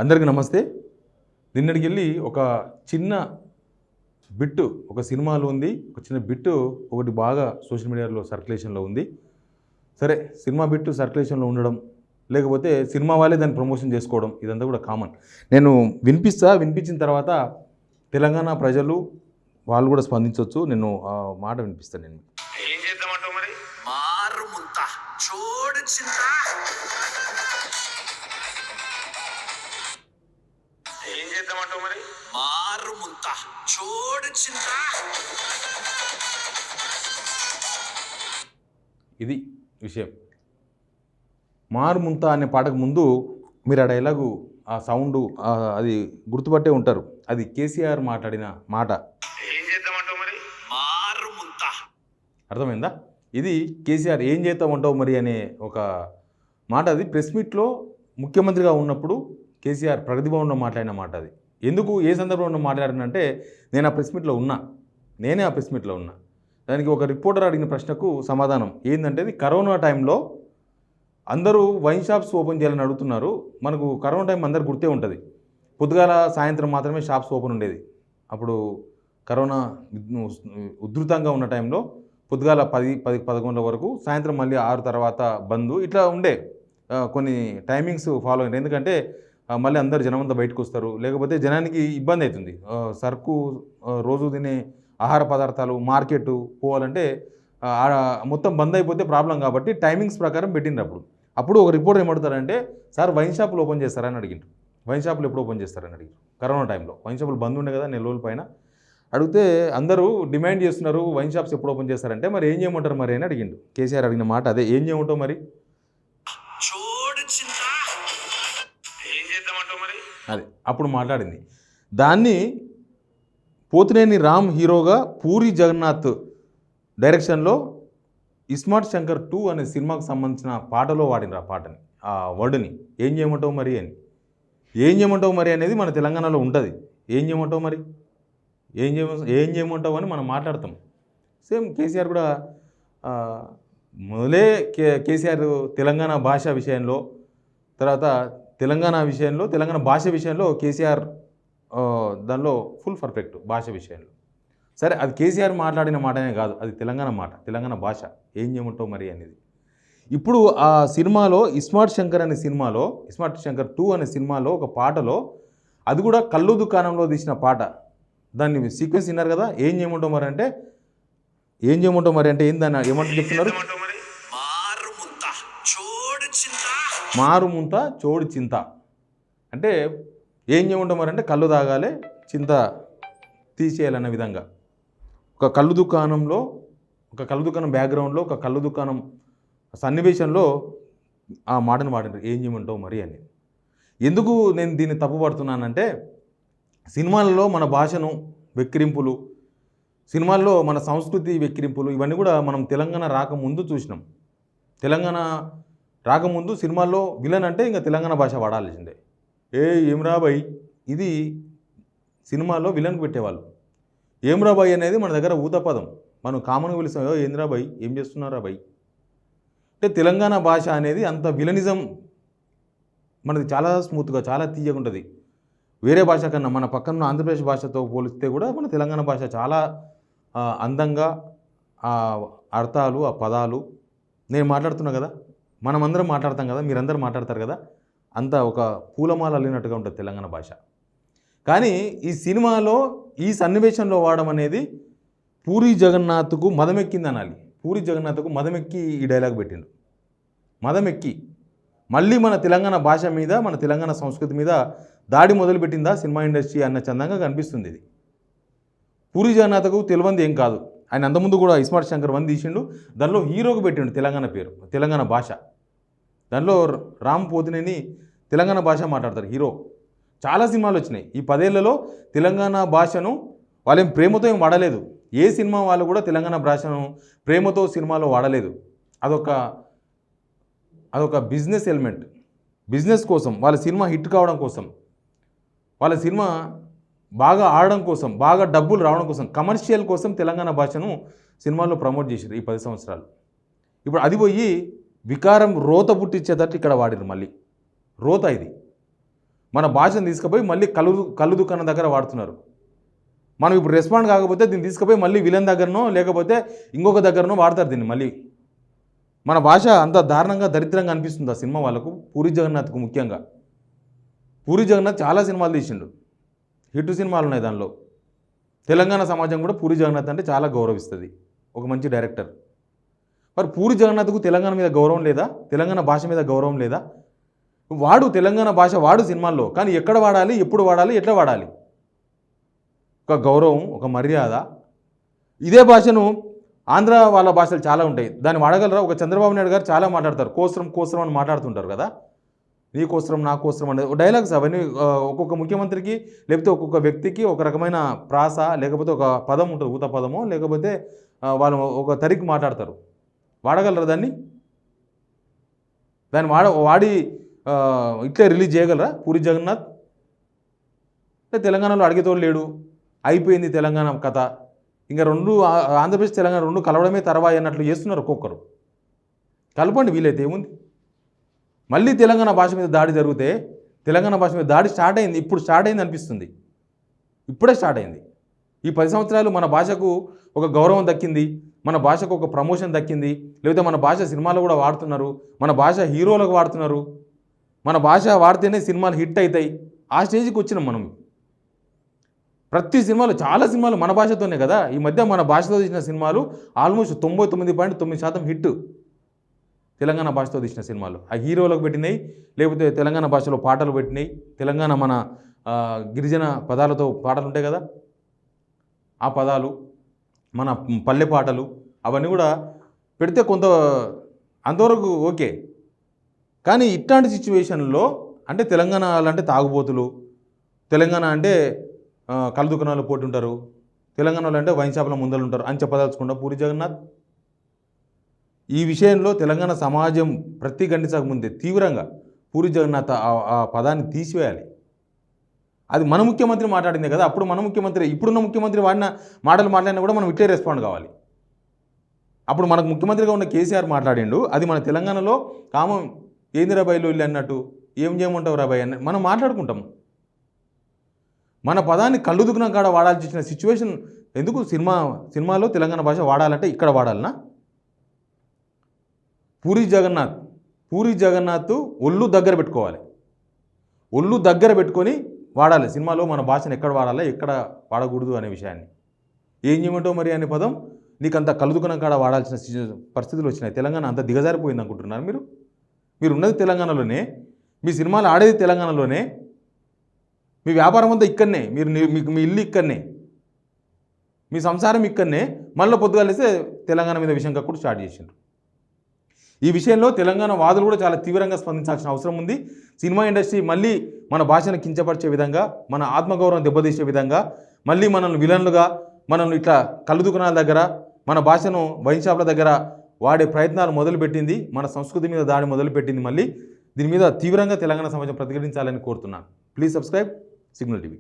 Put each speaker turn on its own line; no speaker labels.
అందరికీ నమస్తే. నిన్నటికి వెళ్ళి ఒక చిన్న బిట్టు ఒక సినిమాలో ఉంది. ఒక చిన్న బిట్టు ఒకటి బాగా సోషల్ మీడియాలో సర్క్యులేషన్లో ఉంది. సరే, సినిమా బిట్టు సర్క్యులేషన్లో ఉండడం, లేకపోతే సినిమా వాళ్ళే దాన్ని ప్రమోషన్ చేసుకోవడం, ఇదంతా కూడా కామన్. నేను వినిపించిన తర్వాత తెలంగాణ ప్రజలు వాళ్ళు కూడా స్పందించవచ్చు. నేను ఆ మాట వినిపిస్తాను. నేను
ఏం చేద్దామంటావు మరి? మారు ముంత చూడు చింత. ఏం చేద్దామంటావు మరి? మారు ముంత చూడు చింత.
ఇది విషయం. మారుముంత అనే పాటకు ముందు మీరు ఆ డైలాగు, ఆ సౌండ్, అది గుర్తుపట్టే ఉంటారు. అది కేసీఆర్ మాట్లాడిన మాట.
ఏం చేద్దామంటావు మరి? మారు ముంత.
అర్థమైందా? ఇది కేసీఆర్ ఏం చేద్దామంటావు మరి అనే ఒక మాట. అది ప్రెస్ మీట్లో ముఖ్యమంత్రిగా ఉన్నప్పుడు కేసీఆర్ ప్రగతి భవన్లో మాట్లాడిన మాట. అది ఎందుకు, ఏ సందర్భంలో మాట్లాడినంటే, నేను ఆ ప్రెస్ మీట్లో ఉన్నా. నేనే ఆ ప్రెస్ మీట్లో ఉన్నా. దానికి ఒక రిపోర్టర్ అడిగిన ప్రశ్నకు సమాధానం ఏంటంటే, ఇది కరోనా టైంలో అందరూ వైన్ షాప్స్ ఓపెన్ చేయాలని అడుగుతున్నారు. మనకు కరోనా టైం అందరు గుర్తే ఉంటుంది. పొద్దుగాల సాయంత్రం మాత్రమే షాప్స్ ఓపెన్ ఉండేది. అప్పుడు కరోనా ఉధృతంగా ఉన్న టైంలో పొద్దుగాల 10-11 వరకు, సాయంత్రం మళ్ళీ 6 తర్వాత బంద్, ఇట్లా ఉండే కొన్ని టైమింగ్స్ ఫాలో అయ్యారు. ఎందుకంటే మళ్ళీ అందరు జనమంతా బయటకు వస్తారు, లేకపోతే జనానికి ఇబ్బంది అవుతుంది. సరుకు, రోజు తినే ఆహార పదార్థాలు మార్కెట్ పోవాలంటే మొత్తం బంద్ అయిపోతే ప్రాబ్లం. కాబట్టి టైమింగ్స్ ప్రకారం పెట్టిండ్రు. అప్పుడు ఒక రిపోర్టర్ ఏమడుతారంటే, సార్ వైన్ షాపులు ఓపెన్ చేస్తారని అడిగిండ్రు. వైన్ షాపులు ఎప్పుడు ఓపెన్ చేస్తారని అడిగారు. కరోనా టైంలో వైన్ షాపులు బంద్ ఉండే కదా, 4 రోజుల పైన. అడిగితే అందరూ డిమాండ్ చేస్తున్నారు వైన్ షాప్స్ ఎప్పుడు ఓపెన్ చేస్తారంటే, మరి ఏం చేయమంటారు మరి అని అడిగిండు. కేసీఆర్ అడిగిన మాట అదే, ఏం చేయమంటావు మరి? అది అప్పుడు మాట్లాడింది. దాన్ని పోతినేని రామ్ హీరోగా పూరి జగన్నాథ్ డైరెక్షన్లో ఇస్మార్ట్ శంకర్ 2 అనే సినిమాకు సంబంధించిన పాటలో వాడిన ఆ పాటని, ఆ వర్డ్ని, ఏం చేయమంటావు మరి అని. ఏం చేయమంటావు మరి అనేది మన తెలంగాణలో ఉంటుంది. ఏం చేయమంటావు మరి, ఏం చేయమంటావు అని మనం మాట్లాడతాం. సేమ్ కేసీఆర్ కూడా మొదలే కేసీఆర్ తెలంగాణ భాష విషయంలో, తర్వాత తెలంగాణ భాష విషయంలో కేసీఆర్ దానిలో ఫుల్ పర్ఫెక్ట్ భాష విషయంలో. సరే, అది కేసీఆర్ మాట్లాడిన మాటనే కాదు, అది తెలంగాణ మాట, తెలంగాణ భాష. ఏం చేయమంటావు మరి అనేది. ఇప్పుడు ఆ సినిమాలో ఇస్మార్ట్ శంకర్ 2 అనే సినిమాలో ఒక పాటలో, అది కూడా కళ్ళు దుకాణంలో తీసిన పాట, దాన్ని సీక్వెన్స్ విన్నారు కదా. ఏం చేయమంటావు మరి అంటే, ఏం చేయమంటావు మరి అంటే ఏందని ఏమంటారు చెప్తున్నారు? మారుముంత చోడు చింత అంటే, ఏం చేయమంటావు మరి అంటే కళ్ళు తాగాలి, చింత తీసేయాలన్న విధంగా. ఒక కళ్ళు దుకాణం బ్యాక్గ్రౌండ్లో, ఒక కళ్ళు దుకాణం సన్నివేశంలో ఆ మాటను వాడినారు, ఏం చేయమంటావు మరి అని. ఎందుకు నేను దీన్ని తప్పుపడుతున్నానంటే, సినిమాలలో మన భాషను వెక్కిరింపులు, సినిమాల్లో మన సంస్కృతి వెక్కిరింపులు, ఇవన్నీ కూడా మనం తెలంగాణ రాకముందు చూసినాం. తెలంగాణ రాకముందు సినిమాల్లో విలన్ అంటే ఇంకా తెలంగాణ భాష వాడాల్సిందే. ఏమ్రా బాయ్, ఇది సినిమాలో విలన్కి పెట్టేవాళ్ళు. ఏమ్రా బాయ్ అనేది మన దగ్గర ఊతపదం, మనం కామన్గా పిలుస్తాం. ఏంద్రా బాయ్, ఏం చేస్తున్నారా బాయ్ అంటే. తెలంగాణ భాష అనేది అంత విలనిజం మనది, చాలా స్మూత్గా, చాలా తీయగా ఉంటుంది. వేరే భాష కన్నా, మన పక్కన ఆంధ్రప్రదేశ్ భాషతో పోలిస్తే కూడా మన తెలంగాణ భాష చాలా అందంగా, ఆ అర్థాలు, ఆ పదాలు, నేను మాట్లాడుతున్నా కదా, మనమందరం మాట్లాడతాం కదా, మీరందరూ మాట్లాడతారు కదా, అంతా ఒక పూలమాల అల్లినట్టుగా ఉంటుంది తెలంగాణ భాష. కానీ ఈ సినిమాలో ఈ సన్నివేశంలో వాడడం అనేది పూరి జగన్నాథ్కు మదమెక్కింది అనాలి. పూరి జగన్నాథ్కు మదమెక్కి ఈ డైలాగ్ పెట్టిండు. మదమెక్కి మళ్ళీ మన తెలంగాణ భాష మీద, మన తెలంగాణ సంస్కృతి మీద దాడి మొదలుపెట్టిందా సినిమా ఇండస్ట్రీ అన్న చందంగా కనిపిస్తుంది. ఇది పూరి జగన్నాథ్కు తెలియంది ఏం కాదు. ఆయన అంతకుముందు కూడా ఇస్మార్ట్ శంకర్ 1 తీసిండు, దానిలో హీరోకి పెట్టిండు తెలంగాణ పేరు, తెలంగాణ భాష. దానిలో రామ్ పోతినేని తెలంగాణ భాష మాట్లాడతారు హీరో. చాలా సినిమాలు వచ్చినాయి ఈ 10 ఏళ్లలో. తెలంగాణ భాషను వాళ్ళేం ప్రేమతో ఏం వాడలేదు. ఏ సినిమా వాళ్ళు కూడా తెలంగాణ భాషను ప్రేమతో సినిమాలో వాడలేదు. అదొక బిజినెస్ ఎలిమెంట్. బిజినెస్ కోసం, వాళ్ళ సినిమా హిట్ కావడం కోసం, వాళ్ళ సినిమా బాగా ఆడడం కోసం, బాగా డబ్బులు రావడం కోసం, కమర్షియల్ కోసం తెలంగాణ భాషను సినిమాల్లో ప్రమోట్ చేశారు ఈ 10 సంవత్సరాలు. ఇప్పుడు అది పోయి వికారం, రోత పుట్టించేటట్టు ఇక్కడ వాడిరు. మళ్ళీ రోత ఇది. మన భాషను తీసుకుపోయి మళ్ళీ కళ్ళు దుకాణం దగ్గర వాడుతున్నారు. మనం ఇప్పుడు రెస్పాండ్ కాకపోతే దీన్ని తీసుకుపోయి మళ్ళీ విలన్ దగ్గరనో లేకపోతే ఇంకొక దగ్గరనో వాడతారు దీన్ని మళ్ళీ. మన భాష అంత దారుణంగా దరిద్రంగా అనిపిస్తుంది ఆ సినిమా వాళ్ళకు, పూరి జగన్నాథ్కు ముఖ్యంగా. పూరి జగన్నాథ్ చాలా సినిమాలు తీసిండు, హిట్ సినిమాలు ఉన్నాయి దానిలో. తెలంగాణ సమాజం కూడా పూరి జగన్నాథ్ అంటే చాలా గౌరవిస్తుంది, ఒక మంచి డైరెక్టర్. మరి పూరి జగన్నాథ్కు తెలంగాణ మీద గౌరవం లేదా? తెలంగాణ భాష మీద గౌరవం లేదా? వాడు తెలంగాణ భాష వాడు సినిమాల్లో, కానీ ఎక్కడ వాడాలి, ఎప్పుడు వాడాలి, ఎట్లా వాడాలి? ఒక గౌరవం, ఒక మర్యాద. ఇదే భాషను ఆంధ్ర వాళ్ళ భాషలు చాలా ఉంటాయి, దాన్ని వాడగలరా? ఒక చంద్రబాబు నాయుడు గారు చాలా మాట్లాడతారు, కోసరం కోసరం అని మాట్లాడుతుంటారు కదా, నీ కోసరం నా కోసరం అనేది డైలాగ్స్. అవన్నీ ఒక్కొక్క ముఖ్యమంత్రికి లేకపోతే ఒక్కొక్క వ్యక్తికి ఒక రకమైన ప్రాస లేకపోతే ఒక పదం ఉంటుంది, ఊత పదమో లేకపోతే వాళ్ళు ఒక తరికి మాట్లాడతారు. వాడగలరా దాన్ని? దాన్ని వాడి ఇట్లే రిలీజ్ చేయగలరా పూరి జగన్నాథ్? తెలంగాణలో అడిగేతోడు లేడు, అయిపోయింది తెలంగాణ కథ, ఇంకా రెండు ఆంధ్రప్రదేశ్ తెలంగాణ రెండు కలవడమే తర్వాయి అన్నట్లు చేస్తున్నారు ఒక్కొక్కరు. కలపండి వీలైతే, ఏముంది? మళ్ళీ తెలంగాణ భాష మీద దాడి జరిగితే, తెలంగాణ భాష మీద దాడి స్టార్ట్ అయింది, ఇప్పుడు స్టార్ట్ అయింది అనిపిస్తుంది, ఇప్పుడే స్టార్ట్ అయింది. ఈ 10 సంవత్సరాలు మన భాషకు ఒక గౌరవం దక్కింది, మన భాషకు ఒక ప్రమోషన్ దక్కింది, లేకపోతే మన భాష సినిమాలో కూడా వాడుతున్నారు, మన భాష హీరోలకు వాడుతున్నారు, మన భాష వాడితేనే సినిమాలు హిట్ అవుతాయి. ఆ స్టేజ్కి వచ్చినాం మనం. ప్రతి సినిమాలు, చాలా సినిమాలు మన భాషతోనే కదా. ఈ మధ్య మన భాషతో తీసిన సినిమాలు ఆల్మోస్ట్ 99.9% హిట్. తెలంగాణ భాషతో తీసిన సినిమాలు ఆ హీరోలకు పెట్టినాయి, లేకపోతే తెలంగాణ భాషలో పాటలు పెట్టినాయి. తెలంగాణ మన గిరిజన పదాలతో పాటలు ఉంటాయి కదా, ఆ పదాలు, మన పల్లె పాటలు, అవన్నీ కూడా పెడితే కొంత అంతవరకు ఓకే. కానీ ఇట్లాంటి సిచ్యువేషన్లో అంటే తెలంగాణ అంటే తాగుబోతులు, తెలంగాణ అంటే కళ్ళు దుకాణాలు పోటీ ఉంటారు, తెలంగాణలో అంటే వైన్ షాపుల ముందలు ఉంటారు అని చెప్పదలుచుకుంటా పూరి జగన్నాథ్. ఈ విషయంలో తెలంగాణ సమాజం ప్రతి గంటకు ముందే తీవ్రంగా పూరి జగన్నాథ్ ఆ పదాన్ని తీసివేయాలి. అది మన ముఖ్యమంత్రి మాట్లాడిందే కదా, అప్పుడు మన ముఖ్యమంత్రి, ఇప్పుడున్న ముఖ్యమంత్రి వాడిన మాటలు మాట్లాడినా కూడా మనం ఇట్లే రెస్పాండ్ కావాలి. అప్పుడు మనకు ముఖ్యమంత్రిగా ఉన్న కేసీఆర్ మాట్లాడిండు, అది మన తెలంగాణలో కామం, ఏంది రాబాయిలో ఇల్లు అన్నట్టు, ఏం చేయమంటావు రాబాయ్ అన్న మనం మాట్లాడుకుంటాం. మన పదాన్ని కళ్ళు దుకాణం కాడ వాడాల్సి వచ్చిన సిచ్యువేషన్ ఎందుకు? సినిమాలో తెలంగాణ భాష వాడాలంటే ఇక్కడ వాడాలనా? పూరి జగన్నాథ్ ఒళ్ళు దగ్గర పెట్టుకోవాలి, ఒళ్ళు దగ్గర పెట్టుకొని వాడాలి సినిమాలో మన భాషను ఎక్కడ వాడాలి, ఎక్కడ వాడకూడదు అనే విషయాన్ని. ఏం చేయమంటావు మరి అనే పదం నీకు అంత కళ్ళు దుకాణం కాడ వాడాల్సిన పరిస్థితులు వచ్చినాయి. తెలంగాణ అంత దిగజారిపోయింది అనుకుంటున్నారు మీరు ఉన్నది తెలంగాణలోనే, మీ సినిమాలు ఆడేది తెలంగాణలోనే, మీ వ్యాపారం అంతా ఇక్కడనే, మీకు మీ ఇల్లు ఇక్కడనే, మీ సంసారం ఇక్కడనే, మళ్ళీ పొద్దుగాలేస్తే తెలంగాణ మీద విషయం కక్కుడు స్టార్ట్ చేసిండ్రు. ఈ విషయంలో తెలంగాణ వాదులు కూడా చాలా తీవ్రంగా స్పందించాల్సిన అవసరం ఉంది. సినిమా ఇండస్ట్రీ మళ్ళీ మన భాషను కించపరిచే విధంగా, మన ఆత్మగౌరవం దెబ్బతీసే విధంగా, మళ్ళీ మనల్ని విలన్లుగా, మనల్ని ఇట్లా కళ్ళు దుకాణాల దగ్గర, మన భాషను వైన్ షాప్ల దగ్గర వాడే ప్రయత్నాలు మొదలుపెట్టింది, మన సంస్కృతి మీద దాడి మొదలుపెట్టింది. మళ్ళీ దీని మీద తీవ్రంగా తెలంగాణ సమాజం ప్రతిఘటించాలని కోరుతున్నాను. Please subscribe signal TV.